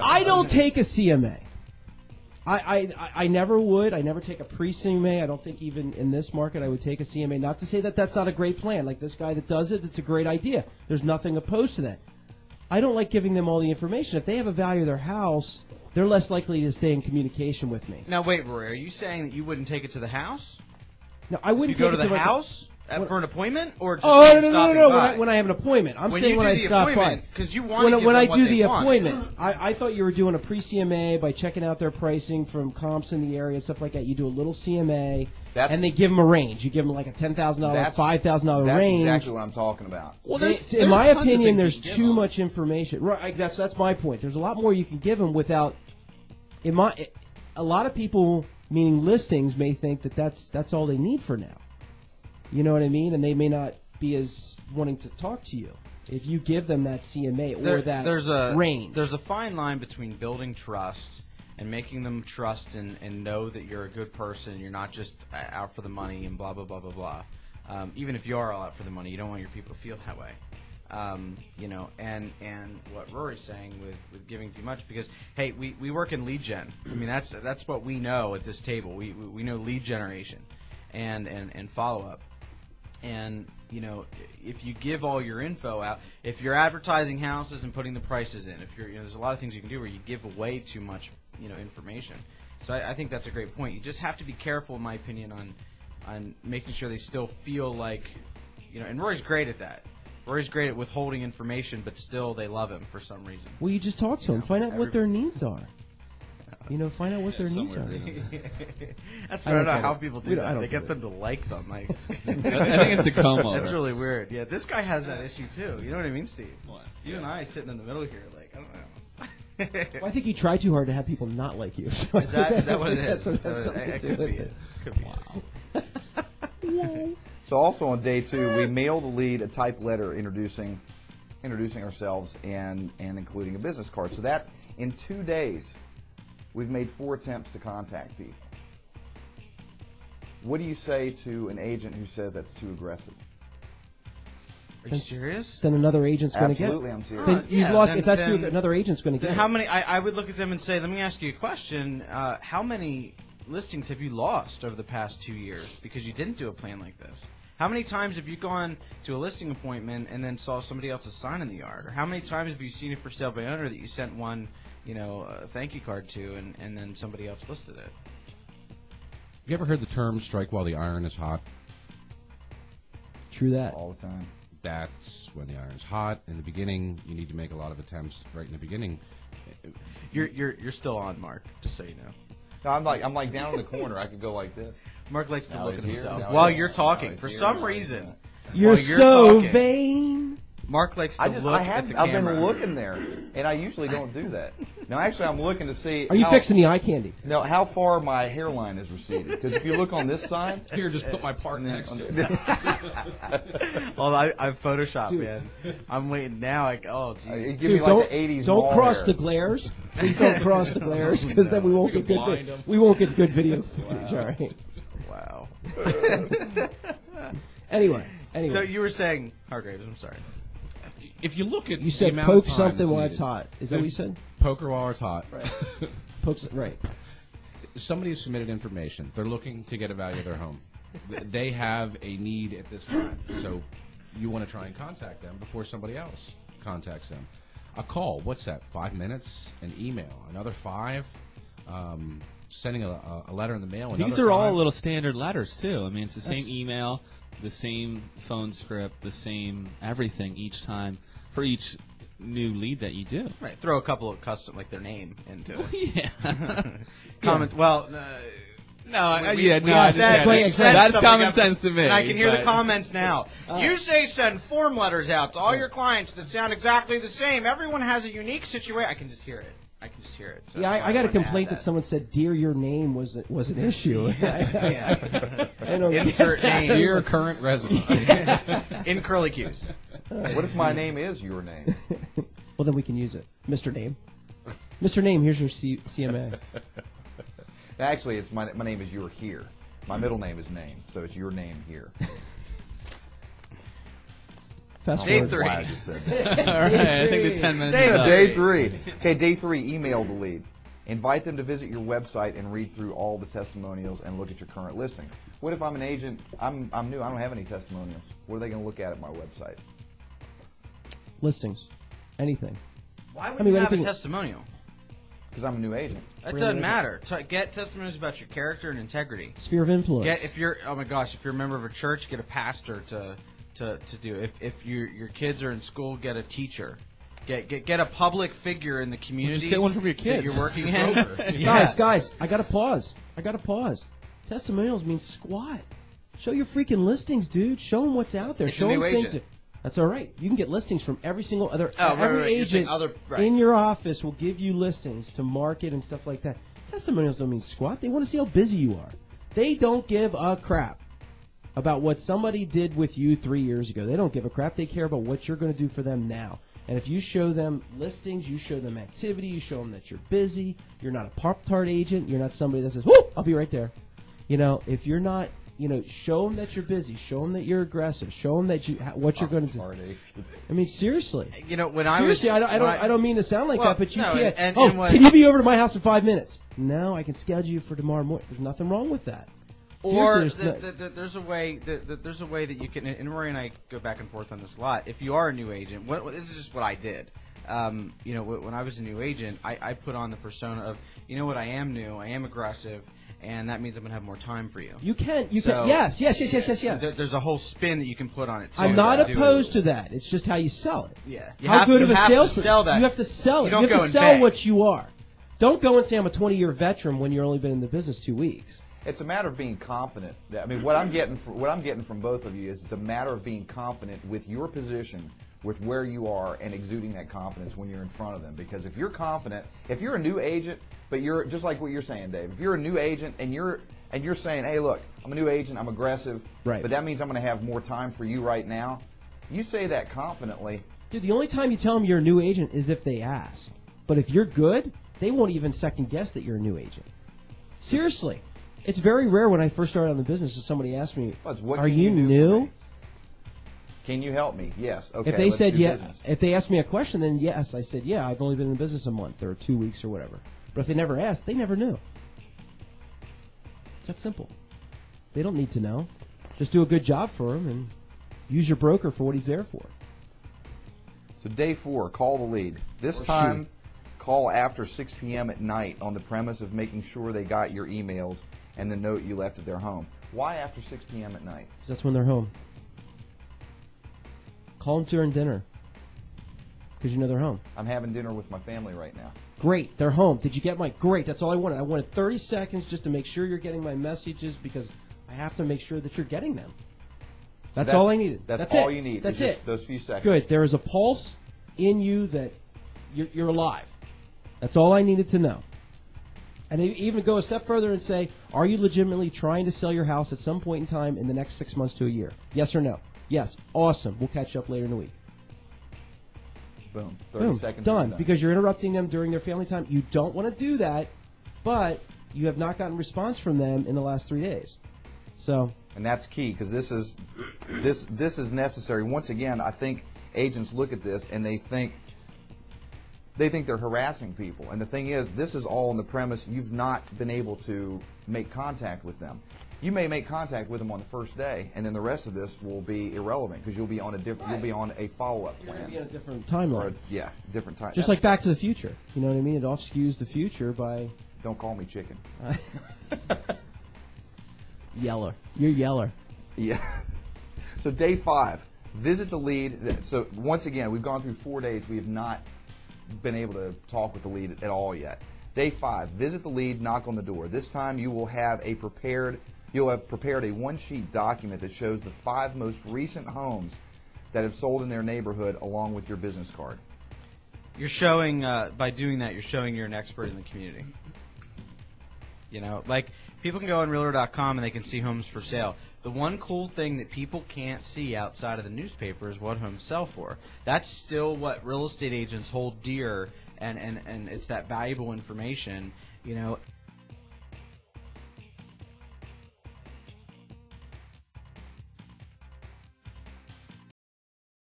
I don't take a CMA. I never would. I never take a pre-CMA. I don't think even in this market I would take a CMA. Not to say that that's not a great plan. Like this guy that does it, it's a great idea. There's nothing opposed to that. I don't like giving them all the information. If they have a value of their house, they're less likely to stay in communication with me. Now, wait, Roy, are you saying that you wouldn't take it to the house? No, I wouldn't You take go to it the to house for an appointment, or just no. When I have an appointment, I'm when saying you when do I the stop by. appointment, because you want When I do the appointment, I thought you were doing a pre-CMA by checking out their pricing from comps in the area and stuff like that. You do a little CMA, and they give them a range. You give them like a $10,000, $5,000 range. That's exactly what I'm talking about. Well, in my opinion, there's too much information. Right, that's my point. There's a lot more you can give them without. A lot of people, meaning listings, may think that that's all they need for now. You know what I mean? And they may not be as wanting to talk to you if you give them that CMA or that range. There's a fine line between building trust and making them trust and know that you're a good person. You're not just out for the money and blah, blah, blah, blah, blah. Even if you are all out for the money, you don't want your people to feel that way. And what Rory's saying with giving too much, because, hey, we work in lead gen. I mean, that's what we know at this table. We know lead generation and follow-up. And, if you give all your info out, if you're advertising houses and putting the prices in, if there's a lot of things you can do where you give away too much, information. So I think that's a great point. You just have to be careful, in my opinion, on making sure they still feel like, and Rory's great at that. Rory's great at withholding information, but still they love him for some reason. Well, you just talk to them. Find out what their needs are. Find out what their needs are. That's I don't know how people do that. They get them to like them. I think it's a combo. That's really weird. Yeah, this guy has that issue too. You know what I mean, Steve? What? You and I sitting in the middle here, like, I don't know. Well, I think you try too hard to have people not like you. So is that what it is? That's something to do with it. Could be. Wow. So also on day 2, we mail the lead a typed letter introducing ourselves and including a business card. So that's in 2 days. We've made 4 attempts to contact people. What do you say to an agent who says that's too aggressive? Are you serious? Then another agent's going to get. Absolutely, I'm serious. Then you've lost. If that's too, another agent's going to get. How many? I would look at them and say, let me ask you a question. How many listings have you lost over the past 2 years because you didn't do a plan like this? How many times have you gone to a listing appointment and then saw somebody else's sign in the yard? Or how many times have you seen it for sale by owner that you sent one, a thank you card to, and then somebody else listed it? Have you ever heard the term strike while the iron is hot? True that. All the time. That's when the iron's hot. In the beginning, you need to make a lot of attempts right in the beginning. You're still on, Mark, just so you know. No, I'm like down in the corner. I could go like this. Mark likes to Now look at he's here. himself Now while he's you're here. talking. Now he's For here. some Now he's reason, here. You're while so talking, vain. Mark likes to look at the I've camera. been looking there, and I usually don't do that. Now, actually, I'm looking to see. Are you fixing the eye candy? No, how far my hairline is receded. Because if you look on this side, Here, just put my part next to it. Well, I've photoshopped, man. I'm waiting now. Oh, geez. give me like the 80s. Don't mall cross hair. the glares. Please don't cross the glares, because then we won't get good. We won't get good video footage. All right. Wow. Anyway. So you were saying, Hargraves, I'm sorry. If you look at You said the amount poke of time something that's while needed- it's hot. Is that what you said? Poker while it's hot. Right. Somebody has submitted information. They're looking to get a value of their home. They have a need at this time. So you want to try and contact them before somebody else contacts them. A call, what's that, 5 minutes? An email, another 5? Sending a letter in the mail, These another are all 5? little standard letters, too. I mean, it's the same email, the same phone script, the same everything each time for each new lead that you do. Right. Throw a couple of custom, like their name into it. Yeah. Comment. Well, that's common sense to me. And I can hear the comments now. You say send form letters out to all your clients that sound exactly the same. Everyone has a unique situation. I can just hear it. So Yeah, I got a complaint that someone said, "Dear, your name was an issue." Yeah. I don't Insert name. Dear current resident. In curly cues. What if my name is your name? Well, then we can use it, Mr. Name. Mr. Name, here's your CMA. Actually, it's my name is You're Here. My middle name is Name, so it's your name here. Fast Day forward. three. Why I just said that. All right, I think the 10 minutes is up. Day 3. Okay, day 3, email the lead. Invite them to visit your website and read through all the testimonials and look at your current listing. What if I'm an agent, I'm new, I don't have any testimonials. What are they going to look at my website? Listings, anything. Why would I mean, you have a anything- testimonial? Because I'm a new agent. That doesn't matter. Get testimonials about your character and integrity. Sphere of influence. If you're if you're a member of a church, get a pastor to do. If your kids are in school, get a teacher. Get a public figure in the community. just get one from your kids. that you're working in. Yeah. Guys, I gotta pause. Testimonials means squat. Show your freaking listings, dude. Show them what's out there. It's a Show new them things. agent. That's all right. You can get listings from every single other. Oh, right, every right. You're saying agent other- right. in your office will give you listings to market and stuff like that. Testimonials don't mean squat. They want to see how busy you are. They don't give a crap about what somebody did with you 3 years ago. They don't give a crap. They care about what you're going to do for them now. And if you show them listings, you show them activity, you show them that you're busy, you're not a Pop-Tart agent, you're not somebody that says, "Whoo, I'll be right there." You know, if you're not, show them that you're busy, show them that you're aggressive, show them that what you're going to do. I mean, seriously. When I was Seriously, I don't mean to sound like Well, that, but you no, can't. and when- Can you be over to my house in 5 minutes? No, I can schedule you for tomorrow morning. There's nothing wrong with that. Or Seriously, there's a way that you can. And Rory and I go back and forth on this a lot. If you are a new agent, this is just what I did. When I was a new agent, I put on the persona of, I am new, I am aggressive, and that means I'm going to have more time for you. you can. So- Yes. There's a whole spin that you can put on it. Too, I'm not to opposed to that. It's just how you sell it. Yeah. How good of a salesperson? To sell that. You have to sell it. You don't have go to and sell beg. what you are. Don't go and say I'm a 20-year veteran when you've only been in the business 2 weeks. It's a matter of being confident. I mean, what I'm getting from both of you is it's a matter of being confident with your position, with where you are, and exuding that confidence when you're in front of them. Because if you're confident, if you're a new agent, but you're just like what you're saying, Dave. If you're a new agent and you're saying, "Hey, look, I'm a new agent, I'm aggressive, Right. but that means I'm going to have more time for you right now." You say that confidently. Dude, the only time you tell them you're a new agent is if they ask. But if you're good, they won't even second guess that you're a new agent. Seriously. It's very rare when I first started on the business that somebody asked me, Well, it's, "What "Are can you do for new?" me? Can you help me? Yes. Okay. If they let's said do yeah, business. if they asked me a question, then yes, I said yeah. I've only been in business a month or 2 weeks or whatever. But if they never asked, they never knew. It's that simple. They don't need to know. Just do a good job for them and use your broker for what he's there for. So day 4, call the lead. This time, call after 6 p.m. at night on the premise of making sure they got your emails and the note you left at their home. Why after 6 p.m. at night? 'Cause that's when they're home. Call them during dinner because you know they're home. I'm having dinner with my family right now. Great, they're home. Did you get my... Great, that's all I wanted. I wanted 30 seconds just to make sure you're getting my messages because I have to make sure that you're getting them. That's all I needed. That's it. all you need. That's is it. just those few seconds. Good. There is a pulse in you that you're alive. That's all I needed to know. And even go a step further and say, are you legitimately trying to sell your house at some point in time in the next 6 months to a year? Yes or no? Yes. Awesome. We'll catch up later in the week. Boom. 30 Boom. seconds. Done. and Because you're interrupting them during their family time. You don't want to do that, but you have not gotten response from them in the last 3 days. So... And that's key because this is necessary. Once again, I think agents look at this and they think they're harassing people. And the thing is, this is all on the premise you've not been able to make contact with them. You may make contact with them on the first day, and then the rest of this will be irrelevant because you'll be on a follow-up You're going to plan. be on a different Or timeline. different time. Just like Back to the Future. You know what I mean? It off-skews the future by... Don't call me chicken. Yeller. You're Yeller. Yeah. So day 5, visit the lead. So once again, we've gone through 4 days. We have not been able to talk with the lead at all yet. Day 5, visit the lead, knock on the door. This time you will have prepared a one-sheet document that shows the 5 most recent homes that have sold in their neighborhood along with your business card. You're showing, by doing that, you're showing you're an expert in the community. You know, like, people can go on Realtor.com and they can see homes for sale. The one cool thing that people can't see outside of the newspaper is what homes sell for. That's still what real estate agents hold dear, and it's that valuable information. You know,